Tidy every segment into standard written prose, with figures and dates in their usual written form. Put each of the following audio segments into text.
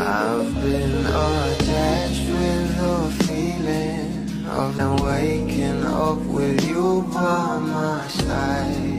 I've been attached with the feeling of now waking up with you by my side.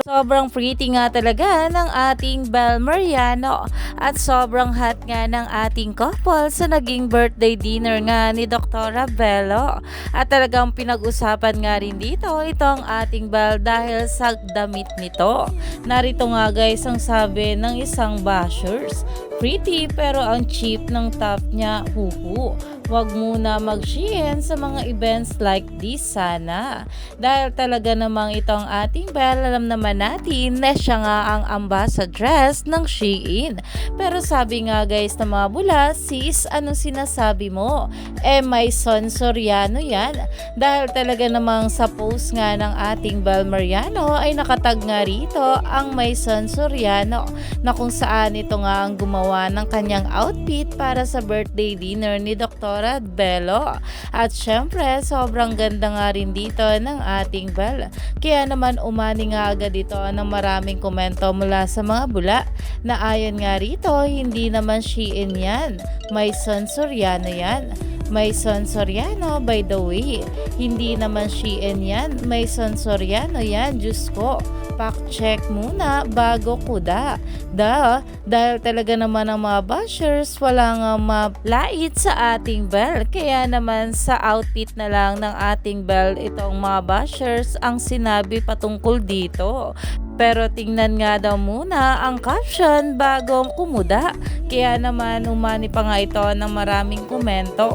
Sobrang pretty nga talaga ng ating Bel Mariano at sobrang hot nga ng ating couple sa naging birthday dinner nga ni Dr. Bello. At talagang pinag-usapan nga rin dito itong ating Bel dahil sa damit nito. Narito nga guys ang sabi ng isang bashers, pretty pero ang cheap ng top niya, huhu. Wag muna mag-shein sa mga events like this sana. Dahil talaga namang itong ating Bel, alam naman natin na siya nga ang ambassadress ng Shein. Pero sabi nga guys ng mga bula, sis, anong sinasabi mo? May son Soriano yan. Dahil talaga namang sa post nga ng ating Bel Mariano ay nakatag nga rito ang may son Soriano na kung saan ito nga ang gumawa ng kanyang outfit para sa birthday dinner ni Dr. Bello. At syempre, sobrang ganda nga rin dito ng ating Bel. Kaya naman umani nga agad dito ng maraming komento mula sa mga bula na ayon nga rito, hindi naman Shein yan. May son Soriano yan. May son Soriano by the way. Hindi naman Shein yan. May son Soriano yan. Diyos ko. Fact-check muna bago kuda. Dahil talaga naman ang mga bashers wala nga malait sa ating Bel. Kaya naman sa outfit na lang ng ating Bel itong mga bashers ang sinabi patungkol dito. Pero tingnan nga daw muna ang caption bago kumuda. Kaya naman umani pa nga ito ng maraming komento.